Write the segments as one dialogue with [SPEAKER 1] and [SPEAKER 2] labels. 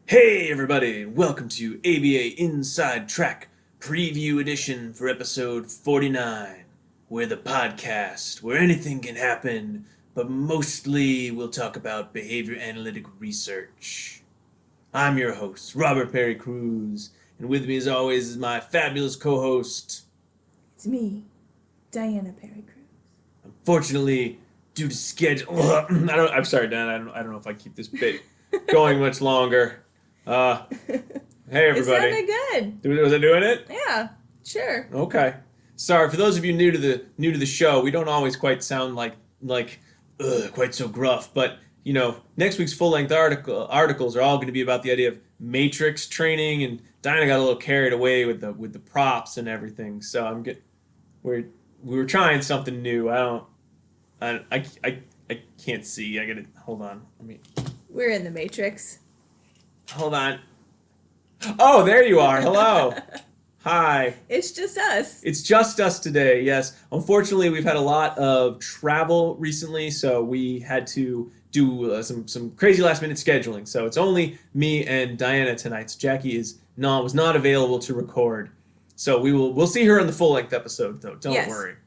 [SPEAKER 1] Hey everybody, welcome to ABA Inside Track Preview Edition for episode 49. We're the podcast where anything can happen, but mostly we'll talk about behavior analytic research. I'm your host, Robert Perry Cruz, and with me as always is my fabulous co-host.
[SPEAKER 2] It's me, Diana Perry Cruz.
[SPEAKER 1] Unfortunately, due to schedule, I'm sorry, Dan. I don't know if I keep this bit going much longer. Hey
[SPEAKER 2] It
[SPEAKER 1] everybody.
[SPEAKER 2] sounded good.
[SPEAKER 1] Was I doing it?
[SPEAKER 2] Yeah, sure.
[SPEAKER 1] Okay. Sorry for those of you new to the show. We don't always quite sound like quite so gruff, but next week's full length articles are all going to be about the idea of matrix training, and Diana got a little carried away with the props and everything. So we were trying something new. I can't see. I gotta hold on.
[SPEAKER 2] We're in the Matrix.
[SPEAKER 1] Hold on. Oh, there you are. Hello. Hi.
[SPEAKER 2] It's just us.
[SPEAKER 1] It's just us today, yes. Unfortunately, we've had a lot of travel recently, so we had to do some crazy last minute scheduling. So it's only me and Diana tonight. So Jackie was not available to record. So we'll see her in the full length episode though. Don't worry.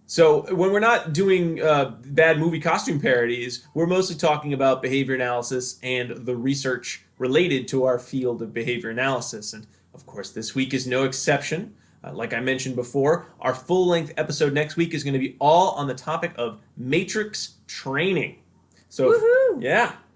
[SPEAKER 1] So when we're not doing bad movie costume parodies, we're mostly talking about behavior analysis and the research related to our field of behavior analysis. And of course, this week is no exception. Like I mentioned before, our full-length episode next week is going to be all on the topic of matrix training. So,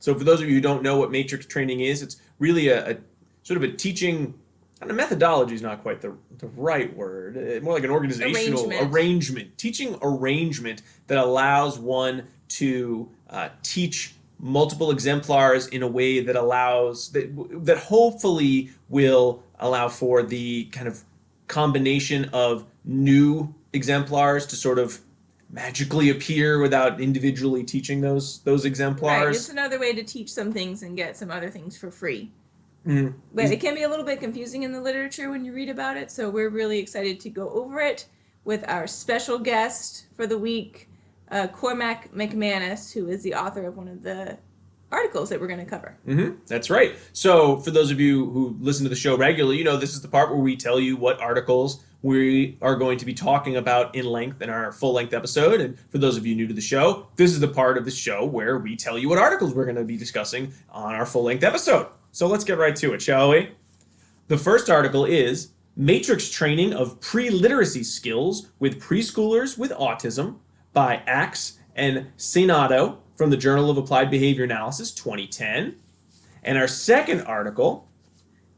[SPEAKER 1] So for those of you who don't know what matrix training is, it's really a sort of a teaching. And the methodology is not quite the right word. More like an organizational arrangement. Teaching arrangement that allows one to teach multiple exemplars in a way that that hopefully will allow for the kind of combination of new exemplars to sort of magically appear without individually teaching those exemplars.
[SPEAKER 2] Right, it's another way to teach some things and get some other things for free.
[SPEAKER 1] Mm-hmm.
[SPEAKER 2] But it can be a little bit confusing in the literature when you read about it, so we're really excited to go over it with our special guest for the week, Cormac McManus, who is the author of one of the articles that we're going to cover.
[SPEAKER 1] Mm-hmm. That's right. So for those of you who listen to the show regularly, this is the part where we tell you what articles we are going to be talking about in length in our full-length episode. And for those of you new to the show, this is the part of the show where we tell you what articles we're going to be discussing on our full-length episode. So let's get right to it, shall we? The first article is Matrix Training of Preliteracy Skills with Preschoolers with Autism by Axe and Sainato from the Journal of Applied Behavior Analysis 2010. And our second article,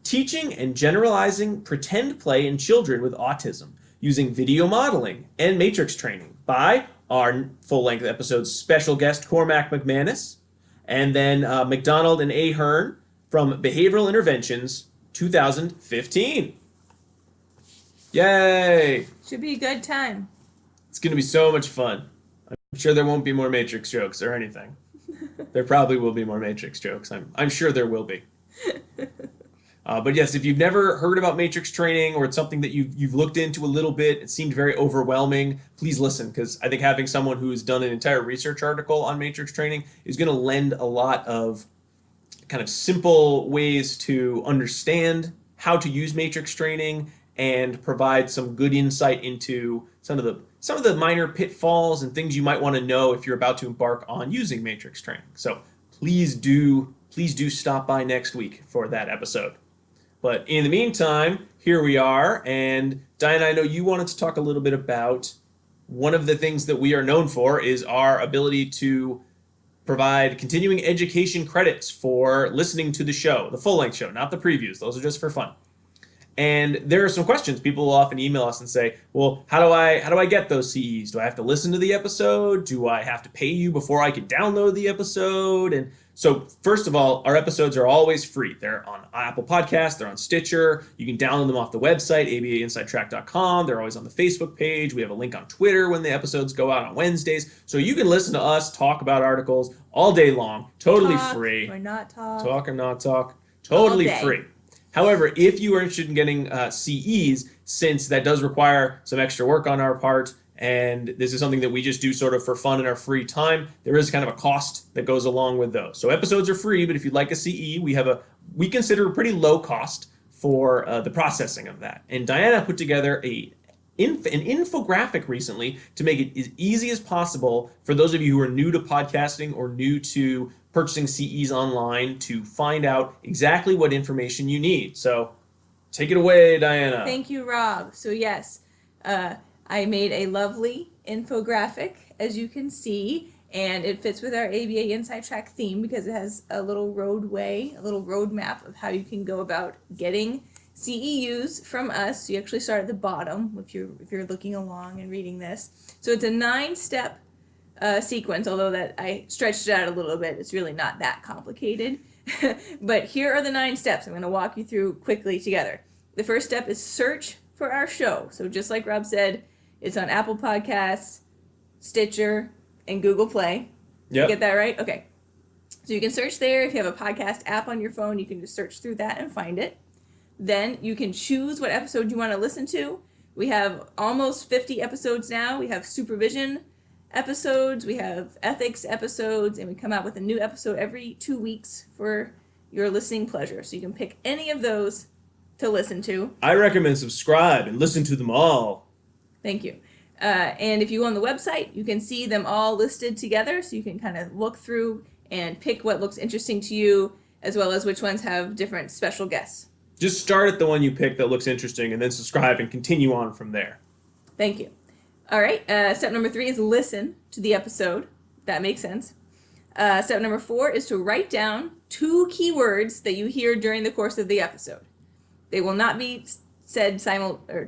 [SPEAKER 1] Teaching and Generalizing Pretend Play in Children with Autism Using Video Modeling and Matrix Training by our full-length episode special guest Cormac McManus, and then McDonald and Ahern from Behavioral Interventions 2015. Yay!
[SPEAKER 2] Should be a good time.
[SPEAKER 1] It's going to be so much fun. I'm sure there won't be more Matrix jokes or anything. There probably will be more Matrix jokes. I'm sure there will be. But yes, if you've never heard about matrix training, or it's something that you've looked into a little bit, it seemed very overwhelming, please listen, because I think having someone who's done an entire research article on matrix training is going to lend a lot of kind of simple ways to understand how to use matrix training and provide some good insight into some of the minor pitfalls and things you might want to know if you're about to embark on using matrix training. So please do stop by next week for that episode. But in the meantime, here we are, and Diana, I know you wanted to talk a little bit about one of the things that we are known for is our ability to provide continuing education credits for listening to the show, the full-length show, not the previews. Those are just for fun. And there are some questions. People will often email us and say, well, how do I get those CEs? Do I have to listen to the episode? Do I have to pay you before I can download the episode? And so first of all, our episodes are always free. They're on Apple Podcasts, they're on Stitcher. You can download them off the website, abainsidetrack.com. They're always on the Facebook page. We have a link on Twitter when the episodes go out on Wednesdays. So you can listen to us talk about articles all day long, totally free.
[SPEAKER 2] Or not talk.
[SPEAKER 1] Talk or not talk, totally free. However, if you are interested in getting CEs, since that does require some extra work on our part and this is something that we just do sort of for fun in our free time. There is kind of a cost that goes along with those. So episodes are free, but if you'd like a CE, we consider a pretty low cost for the processing of that. And Diana put together an infographic recently to make it as easy as possible for those of you who are new to podcasting or new to purchasing CEs online to find out exactly what information you need. So take it away, Diana.
[SPEAKER 2] Thank you, Rob. So yes, I made a lovely infographic, as you can see, and it fits with our ABA Inside Track theme because it has a little roadway, a little roadmap of how you can go about getting CEUs from us. So you actually start at the bottom if you're looking along and reading this. So it's a 9-step sequence, although that I stretched it out a little bit. It's really not that complicated. But here are the 9 steps I'm going to walk you through quickly together. The first step is search for our show. So just like Rob said, it's on Apple Podcasts, Stitcher, and Google Play.
[SPEAKER 1] Yep.
[SPEAKER 2] Get that right? Okay. So you can search there. If you have a podcast app on your phone, you can just search through that and find it. Then you can choose what episode you want to listen to. We have almost 50 episodes now. We have supervision episodes, we have ethics episodes, and we come out with a new episode every 2 weeks for your listening pleasure. So you can pick any of those to listen to.
[SPEAKER 1] I recommend subscribe and listen to them all.
[SPEAKER 2] Thank you. And if you go on the website, you can see them all listed together, so you can kind of look through and pick what looks interesting to you, as well as which ones have different special guests.
[SPEAKER 1] Just start at the one you pick that looks interesting and then subscribe and continue on from there.
[SPEAKER 2] Thank you. All right, step number 3 is listen to the episode. That makes sense. Step number 4 is to write down 2 keywords that you hear during the course of the episode. They will not be said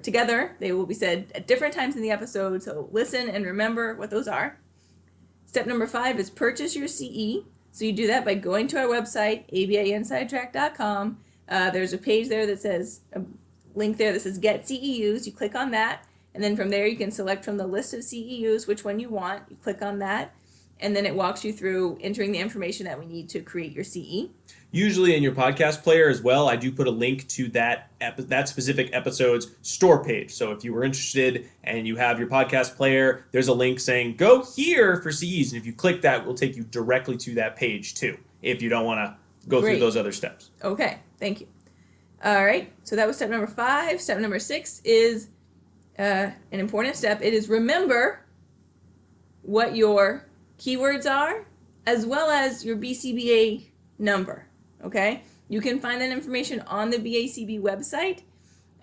[SPEAKER 2] together. They will be said at different times in the episode, so listen and remember what those are. Step number 5 is purchase your CE. So you do that by going to our website, abainsidetrack.com. There's a page there that says, a link there that says Get CEUs. You click on that, and then from there you can select from the list of CEUs which one you want. You click on that, and then it walks you through entering the information that we need to create your CE.
[SPEAKER 1] Usually in your podcast player as well, I do put a link to that specific episode's store page. So if you were interested and you have your podcast player, there's a link saying, go here for CEs. And if you click that, it will take you directly to that page too, if you don't want to go through those other steps.
[SPEAKER 2] Okay, thank you. All right, so that was step number 5. Step number 6 is an important step. It is remember what your keywords are, as well as your BCBA number. Okay, you can find that information on the BACB website.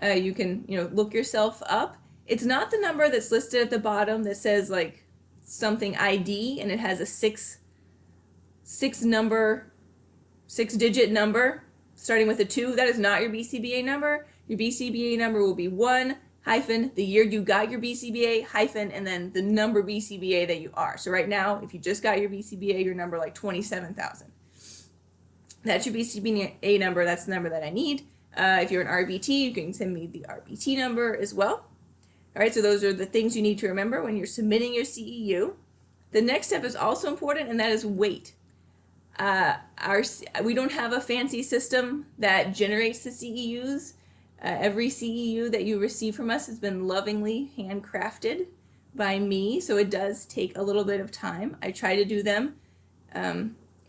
[SPEAKER 2] You can look yourself up. It's not the number that's listed at the bottom that says like something ID and it has a six-digit number starting with a 2. That is not your BCBA number. Your BCBA number will be 1 hyphen the year you got your BCBA hyphen and then the number BCBA that you are. So right now, if you just got your BCBA, your number like 27,000. That's your BCBA number. That's the number that I need. If you're an RBT, you can send me the RBT number as well. All right, so those are the things you need to remember when you're submitting your CEU. The next step is also important, and that is weight. We don't have a fancy system that generates the CEUs. Every CEU that you receive from us has been lovingly handcrafted by me, so it does take a little bit of time. I try to do them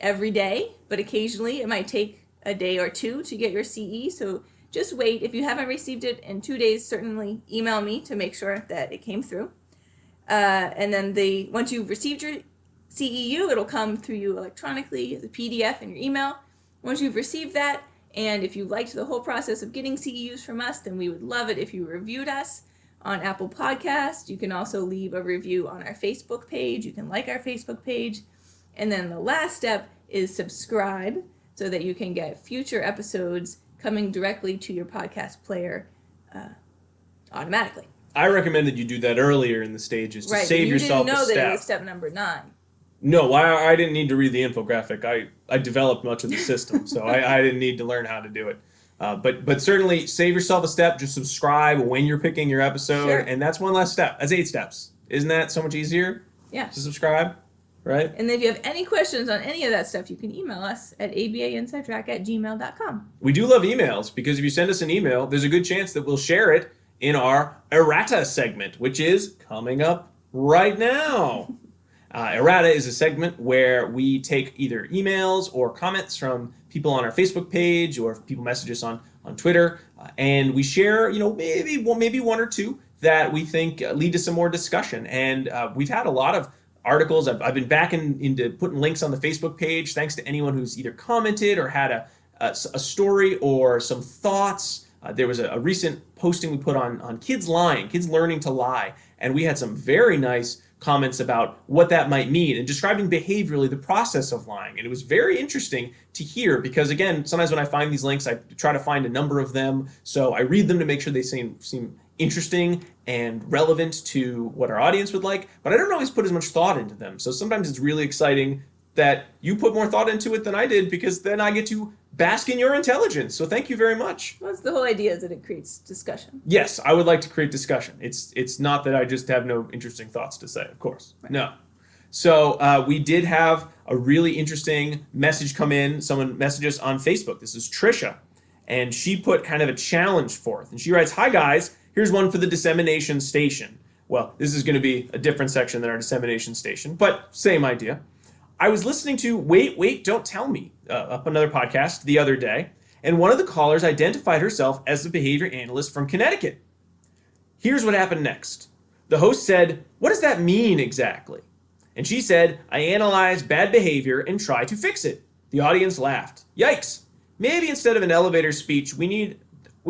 [SPEAKER 2] every day, but occasionally it might take a day or 2 to get your CE, so just wait. If you haven't received it in 2 days, certainly email me to make sure that it came through. And then once you've received your CEU, it'll come through you electronically as a PDF in your email. Once you've received that, and if you liked the whole process of getting CEUs from us, then we would love it if you reviewed us on Apple Podcasts. You can also leave a review on our Facebook page. You can like our Facebook page. And then the last step is subscribe so that you can get future episodes coming directly to your podcast player automatically.
[SPEAKER 1] I recommend that you do that earlier in the stages to save yourself a step.
[SPEAKER 2] You didn't know that it was step number 9.
[SPEAKER 1] No, I didn't need to read the infographic. I developed much of the system, so I didn't need to learn how to do it. But certainly save yourself a step. Just subscribe when you're picking your episode,
[SPEAKER 2] sure.
[SPEAKER 1] And that's one less step. That's 8 steps. Isn't that so much easier?
[SPEAKER 2] Yeah.
[SPEAKER 1] To subscribe, right?
[SPEAKER 2] And if you have any questions on any of that stuff, you can email us at abainsidetrack@gmail.com.
[SPEAKER 1] We do love emails because if you send us an email, there's a good chance that we'll share it in our Errata segment, which is coming up right now. Errata is a segment where we take either emails or comments from people on our Facebook page or if people message us on Twitter, and we share, maybe one or two that we think lead to some more discussion. And we've had a lot of articles. I've been back into putting links on the Facebook page. Thanks to anyone who's either commented or had a story or some thoughts. There was a recent posting we put on kids lying, kids learning to lie, and we had some very nice comments about what that might mean and describing behaviorally the process of lying. And it was very interesting to hear because, again, sometimes when I find these links, I try to find a number of them. So I read them to make sure they seem interesting and relevant to what our audience would like, but I don't always put as much thought into them. So sometimes it's really exciting that you put more thought into it than I did because then I get to bask in your intelligence. So thank you very much.
[SPEAKER 2] Well, that's the whole idea, is that it creates discussion.
[SPEAKER 1] Yes, I would like to create discussion. It's not that I just have no interesting thoughts to say, of course. Right. No. So we did have a really interesting message come in. Someone messaged us on Facebook. This is Trisha, and she put kind of a challenge forth. And she writes, "Hi guys, here's one for the dissemination station." Well, this is going to be a different section than our dissemination station, but same idea. "I was listening to Wait, Don't Tell Me, up another podcast the other day, and one of the callers identified herself as the behavior analyst from Connecticut. Here's what happened next. The host said, 'What does that mean exactly?' And she said, 'I analyze bad behavior and try to fix it.' The audience laughed. Yikes! Maybe instead of an elevator speech, we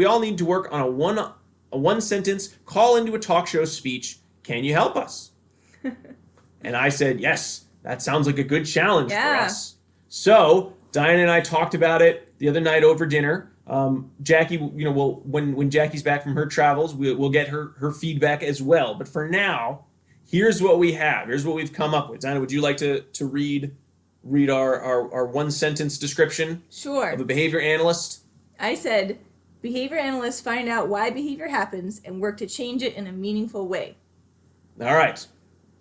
[SPEAKER 1] all need to work on a one sentence call into a talk show speech. Can you help us?" And I said, yes. That sounds like a good challenge for us. So Diane and I talked about it the other night over dinner. Jackie, when Jackie's back from her travels, we'll get her feedback as well. But for now, here's what we have. Here's what we've come up with. Diana, would you like to read our one sentence description?
[SPEAKER 2] Sure.
[SPEAKER 1] Of a behavior analyst?
[SPEAKER 2] I said, behavior analysts find out why behavior happens and work to change it in a meaningful way.
[SPEAKER 1] All right.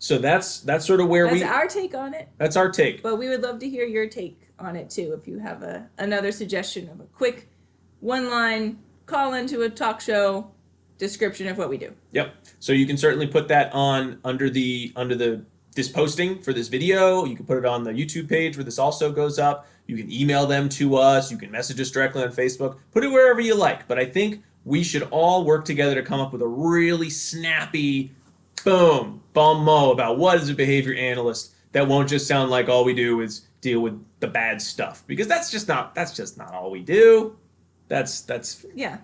[SPEAKER 1] So that's sort of where
[SPEAKER 2] that's our take on it.
[SPEAKER 1] That's our take.
[SPEAKER 2] But we would love to hear your take on it too. If you have another suggestion of a quick one-line call into a talk show description of what we do.
[SPEAKER 1] Yep. So you can certainly put that on under this posting for this video. You can put it on the YouTube page where this also goes up. You can email them to us. You can message us directly on Facebook. Put it wherever you like. But I think we should all work together to come up with a really snappy boom, bon mot about what is a behavior analyst that won't just sound like all we do is deal with the bad stuff, because that's just not all we do. That's
[SPEAKER 2] yeah.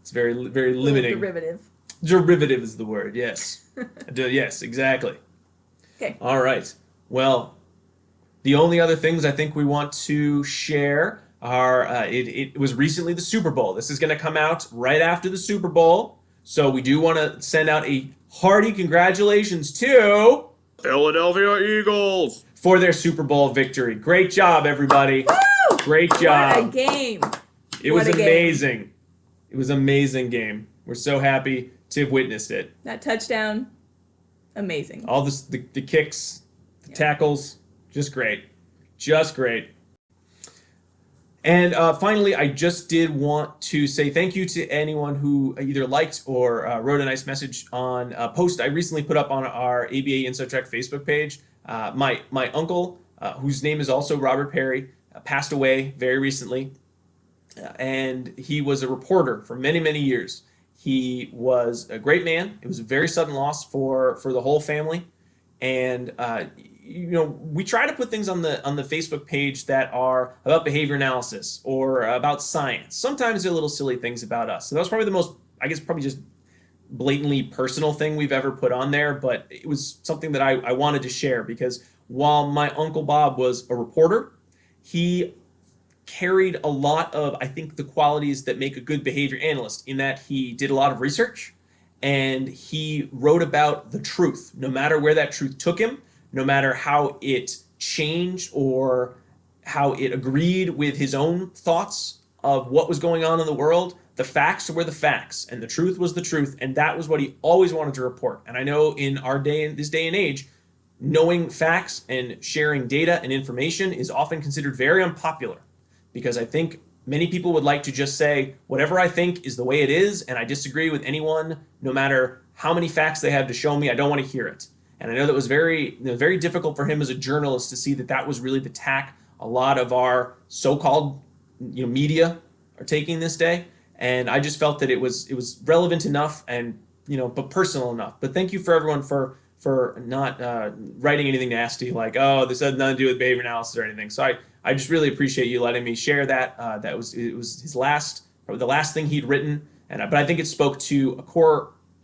[SPEAKER 1] It's very very limiting.
[SPEAKER 2] Derivative.
[SPEAKER 1] Derivative is the word. Yes. Yes, exactly.
[SPEAKER 2] Okay.
[SPEAKER 1] All right. Well, the only other things I think we want to share are it was recently the Super Bowl. This is going to come out right after the Super Bowl, so we do want to send out a hearty congratulations to Philadelphia Eagles for their Super Bowl victory. Great job, everybody.
[SPEAKER 2] Woo!
[SPEAKER 1] Great job.
[SPEAKER 2] What a game.
[SPEAKER 1] It was amazing. It was an amazing game. We're so happy to have witnessed it.
[SPEAKER 2] That touchdown, amazing.
[SPEAKER 1] All the kicks, the tackles, just great. Just great. And finally, I just did want to say thank you to anyone who either liked or wrote a nice message on a post I recently put up on our ABA Inside Track Facebook page. My uncle, whose name is also Robert Perry, passed away very recently, and he was a reporter for many, many years. He was a great man. It was a very sudden loss for the whole family, and we try to put things on the Facebook page that are about behavior analysis or about science. Sometimes they're little silly things about us. So that was probably the most, I guess, probably just blatantly personal thing we've ever put on there, but it was something that I wanted to share because while my Uncle Bob was a reporter, he carried a lot of, I think, the qualities that make a good behavior analyst, in that he did a lot of research and he wrote about the truth, no matter where that truth took him, no matter how it changed or how it agreed with his own thoughts of what was going on in the world. The facts were the facts, and the truth was the truth, and that was what he always wanted to report. And I know in our day, in this day and age, knowing facts and sharing data and information is often considered very unpopular, because I think many people would like to just say, whatever I think is the way it is, and I disagree with anyone, no matter how many facts they have to show me, I don't want to hear it. And I know that was very difficult for him as a journalist to see that that was really the tack a lot of our so-called media are taking this day. And I just felt that it was relevant enough and but personal enough. But thank you for everyone for not writing anything nasty like, oh, this has nothing to do with behavior analysis or anything. So I just really appreciate you letting me share that. It was his last, probably the last thing he'd written, but I think it spoke to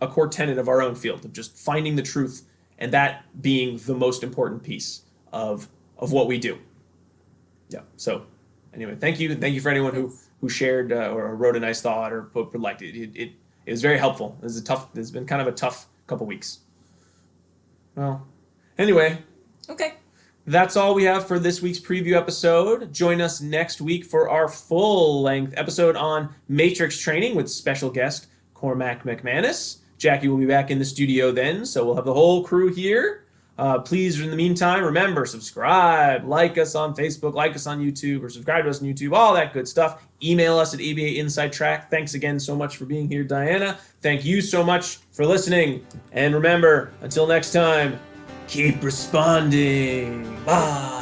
[SPEAKER 1] a core tenet of our own field of just finding the truth, and that being the most important piece of what we do. Yeah. So anyway, thank you for anyone who shared or wrote a nice thought or liked it. It was very helpful. It's been kind of a tough couple weeks. Well, anyway.
[SPEAKER 2] Okay.
[SPEAKER 1] That's all we have for this week's preview episode. Join us next week for our full-length episode on matrix training with special guest Cormac McManus. Jackie will be back in the studio then, so we'll have the whole crew here. Please, in the meantime, remember, subscribe, like us on Facebook, like us on YouTube, or subscribe to us on YouTube, all that good stuff. Email us at ABA Inside Track. Thanks again so much for being here, Diana. Thank you so much for listening. And remember, until next time, keep responding. Bye.